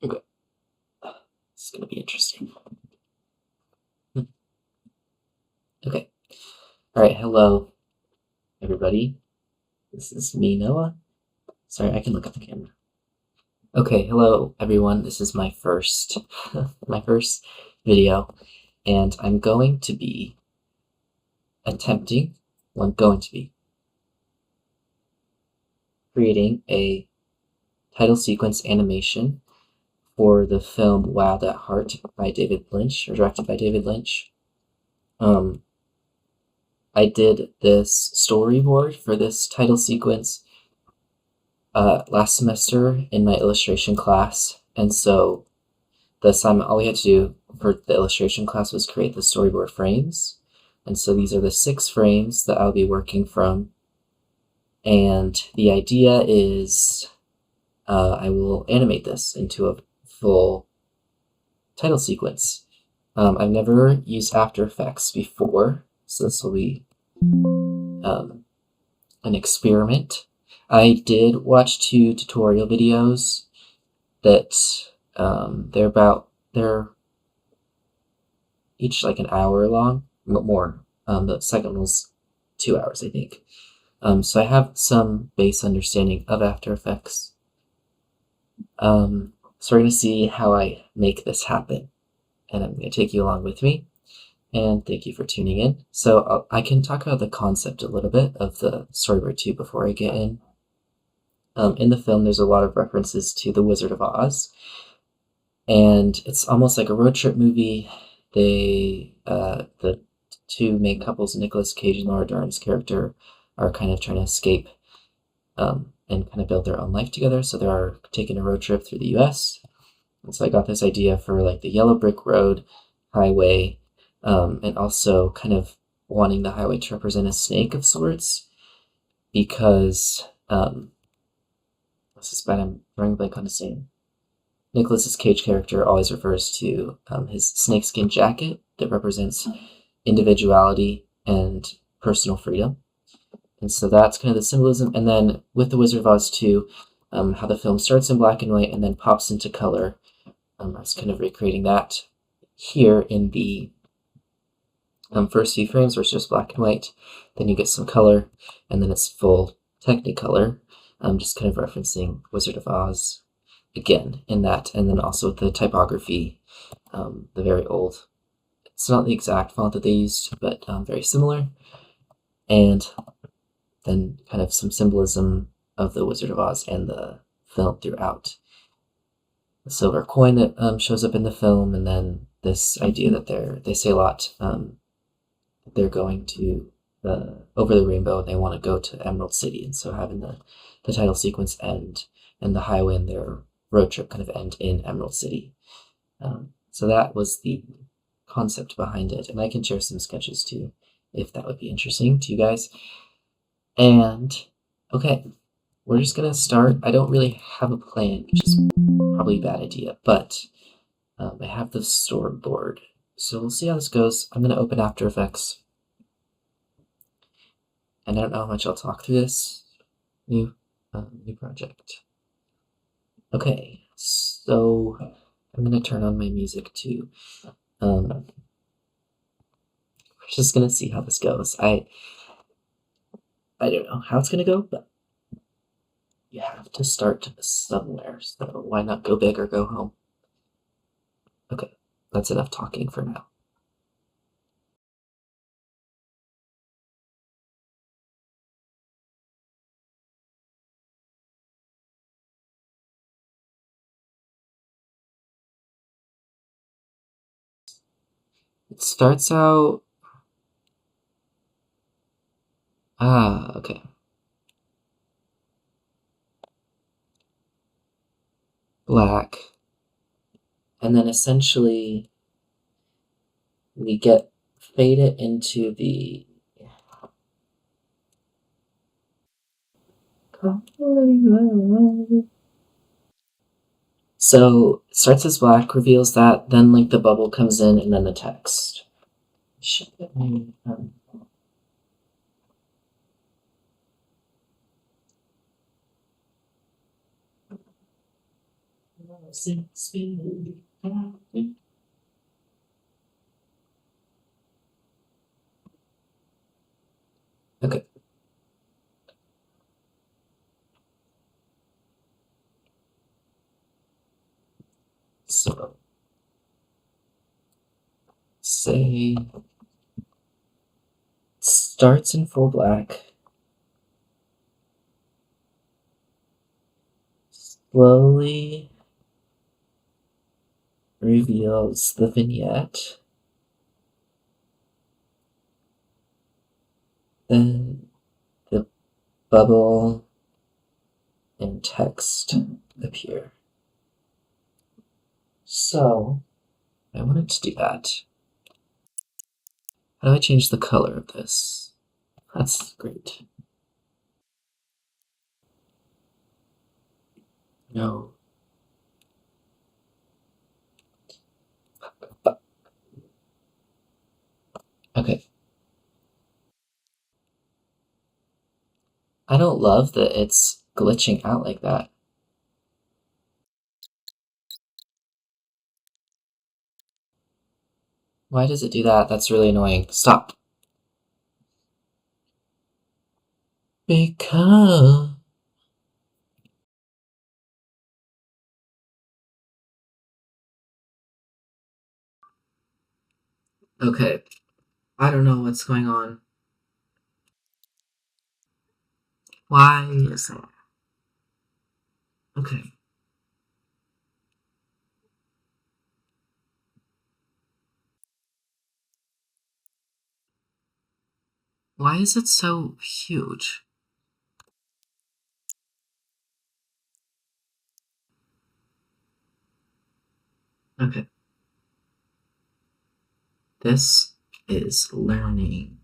Okay. This is gonna be interesting. Okay. All right. Hello, everybody. This is me, Noah. Sorry, I can look at the camera. Okay. Hello, everyone. This is my first, my first video, and I'm going to be attempting. Well, I'm going to be creating a title sequence animation for the film Wild at Heart by David Lynch, or directed by David Lynch. I did this storyboard for this title sequence last semester in my illustration class, and so the assignment, all we had to do for the illustration class was create the storyboard frames. And so these are the 6 frames that I'll be working from. And the idea is I will animate this into a full title sequence. I've never used After Effects before, so this will be an experiment. I did watch 2 tutorial videos that they're each like an hour long, more. The second was 2 hours, I think. So I have some base understanding of After Effects. So we're going to see how I make this happen, and I'm going to take you along with me. And thank you for tuning in. So I can talk about the concept a little bit of the storyboard 2 before I get in. In the film, there's a lot of references to The Wizard of Oz, and it's almost like a road trip movie. The 2 main couples, Nicolas Cage and Laura Dern's character, are kind of trying to escape and kind of build their own life together. So they are taking a road trip through the U.S. And so I got this idea for like the yellow brick road highway, and also kind of wanting the highway to represent a snake of sorts, because this is bad. I'm drawing a blank on his name. Nicolas Cage character always refers to his snakeskin jacket that represents individuality and personal freedom. And so that's kind of the symbolism. And then with The Wizard of Oz 2, how the film starts in black and white and then pops into color. I was kind of recreating that here in the first few frames where it's just black and white. Then you get some color, and then it's full Technicolor. Just kind of referencing Wizard of Oz again in that, and then also with the typography, the very old. It's not the exact font that they used, but very similar. And then kind of some symbolism of the Wizard of Oz and the film throughout. The silver coin that shows up in the film, and then this idea that they say a lot. They're going to over the rainbow. They want to go to Emerald City, and so having the title sequence end and the highway and their road trip kind of end in Emerald City. So that was the concept behind it, and I can share some sketches too if that would be interesting to you guys. And okay, we're just gonna start. I don't really have a plan, which is probably a bad idea, but I have the storyboard, so we'll see how this goes. I'm gonna open After Effects, and I don't know how much I'll talk through this new project. Okay, so I'm gonna turn on my music too. We're just gonna see how this goes. I don't know how it's gonna go, but you have to start somewhere, so why not go big or go home? Okay, that's enough talking for now. It starts out... okay. Black. And then essentially we get faded into the... So it starts as black, reveals that, then like the bubble comes in, and then the text. Okay. So say starts in full black, slowly reveals the vignette, then the bubble and text appear. So I wanted to do that. How do I change the color of this? That's great. No. Okay. I don't love that it's glitching out like that. Why does it do that? That's really annoying. Stop. Because. Okay. I don't know what's going on. Why is that? Okay. Why is it so huge? Okay. This is learning.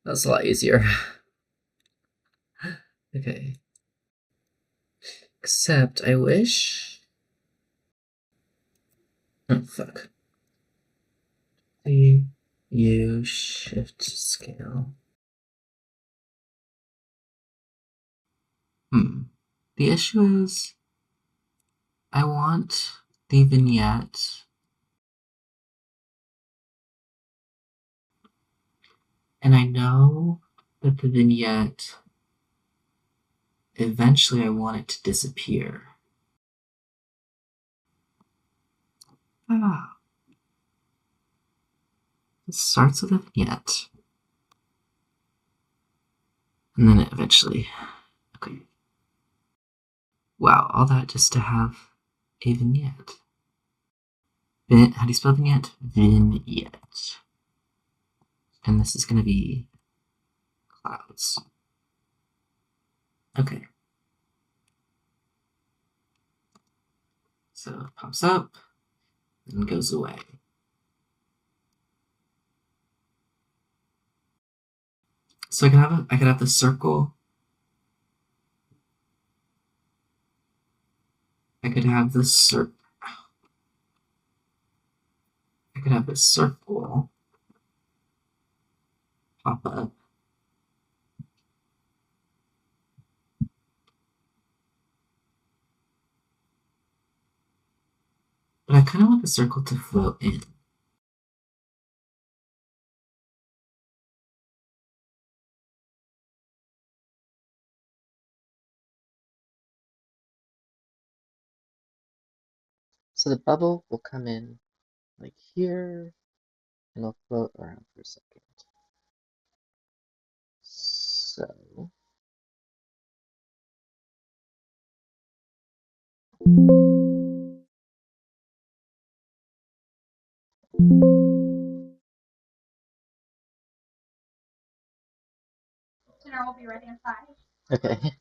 That's a lot easier. Okay. Except I wish. Oh, fuck. The U shift scale. The issue is I want the vignette, and I know that the vignette eventually I want it to disappear. Ah. It starts with a vignette. And then it eventually. Okay. Wow, all that just to have a vignette. How do you spell vignette? Vignette. And this is going to be clouds. Okay. So it pops up and goes away. So I could have the circle. I could have the I could have the circle pop up. But I kind of want the circle to float in. So the bubble will come in like here, and it'll float around for a second. So dinner will be ready in 5. Okay.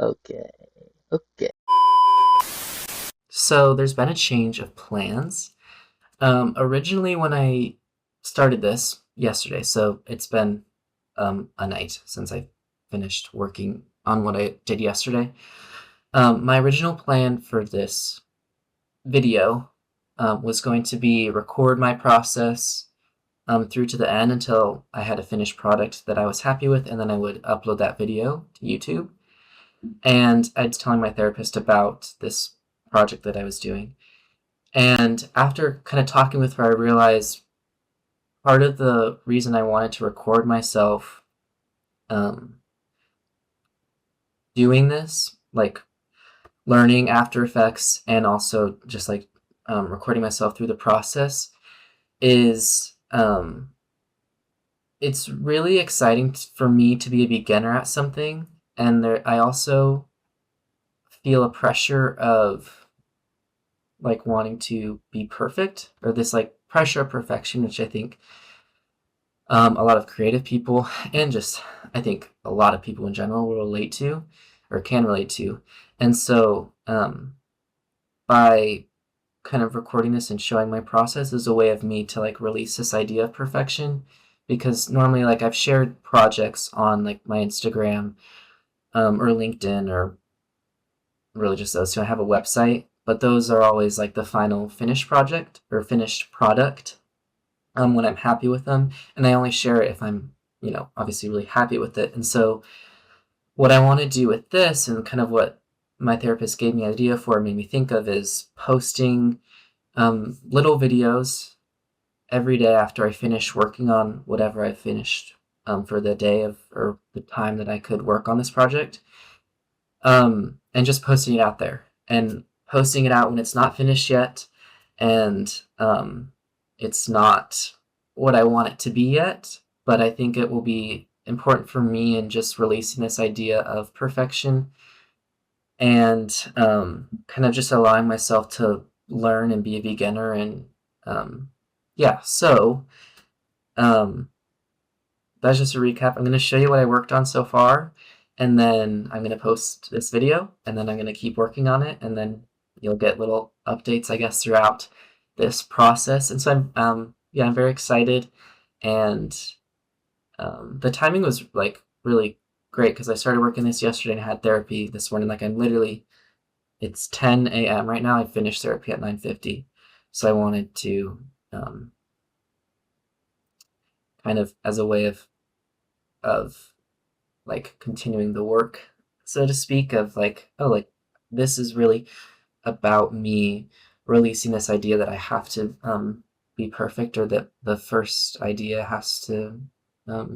Okay. Okay. So there's been a change of plans. Originally, when I started this yesterday, so it's been a night since I finished working on what I did yesterday. My original plan for this video was going to be record my process through to the end until I had a finished product that I was happy with, and then I would upload that video to YouTube. And I was telling my therapist about this project that I was doing. And after kind of talking with her, I realized part of the reason I wanted to record myself um, doing this, like learning After Effects and also just like recording myself through the process, is it's really exciting for me to be a beginner at something. And I also feel a pressure of like wanting to be perfect, or this like pressure of perfection, which I think a lot of creative people and just I think a lot of people in general will relate to or can relate to. And so by kind of recording this and showing my process is a way of me to like release this idea of perfection, because normally like I've shared projects on like my Instagram or LinkedIn, or really just those two. I have a website, but those are always like the final finished project or finished product when I'm happy with them, and I only share it if I'm, obviously really happy with it. And so what I want to do with this, and kind of what my therapist gave me an idea for, made me think of, is posting little videos every day after I finish working on whatever I finished for the day of, or the time that I could work on this project, and just posting it out there, and posting it out when it's not finished yet, and it's not what I want it to be yet, but I think it will be important for me in just releasing this idea of perfection, and kind of just allowing myself to learn and be a beginner. And yeah, so that's just a recap. I'm going to show you what I worked on so far, and then I'm going to post this video, and then I'm going to keep working on it, and then you'll get little updates, I guess, throughout this process. And so I'm very excited, and the timing was like really great because I started working this yesterday and I had therapy this morning. Like it's 10 a.m. right now. I finished therapy at 9:50, so I wanted to kind of as a way of like continuing the work, so to speak, of like, oh, like this is really about me releasing this idea that I have to be perfect, or that the first idea has to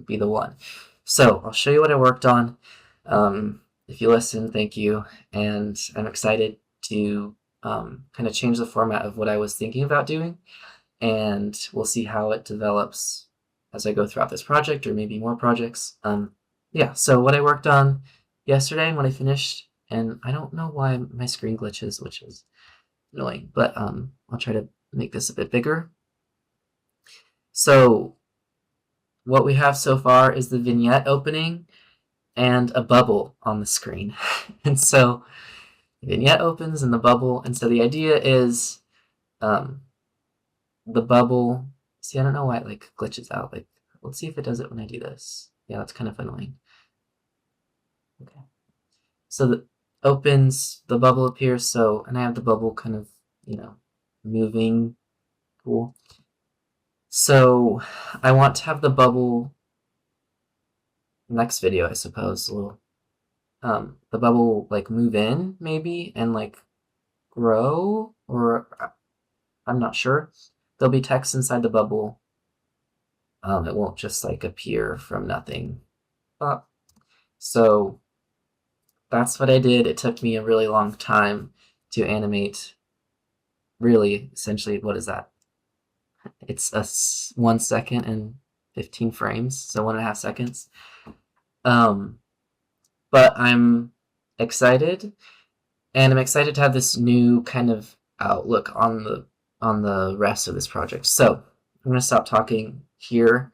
be the one. So I'll show you what I worked on. If you listen, thank you. And I'm excited to kind of change the format of what I was thinking about doing, and we'll see how it develops as I go throughout this project, or maybe more projects. Yeah, so what I worked on yesterday and what I finished, and I don't know why my screen glitches, which is annoying, but I'll try to make this a bit bigger. So what we have so far is the vignette opening and a bubble on the screen. And so the vignette opens and the bubble, and so the idea is the bubble, see, I don't know why it like glitches out. Like, let's see if it does it when I do this. Yeah, that's kind of annoying. Okay. So the opens, the bubble appears, so, and I have the bubble kind of, moving. Cool. So I want to have the bubble next video, I suppose, a little, the bubble like move in maybe and like grow, or I'm not sure. There'll be text inside the bubble. It won't just like appear from nothing. So that's what I did. It took me a really long time to animate. Really, essentially, what is that? It's 1 second and 15 frames, so 1.5 seconds. But I'm excited, and I'm excited to have this new kind of outlook on the rest of this project. So I'm gonna stop talking here,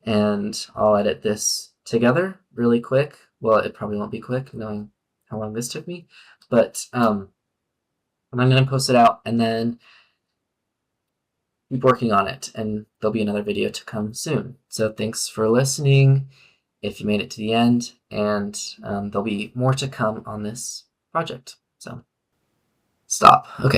and I'll edit this together really quick. Well, it probably won't be quick, knowing how long this took me, but I'm going to post it out and then keep working on it, and there'll be another video to come soon. So thanks for listening if you made it to the end, and there'll be more to come on this project. So stop. Okay.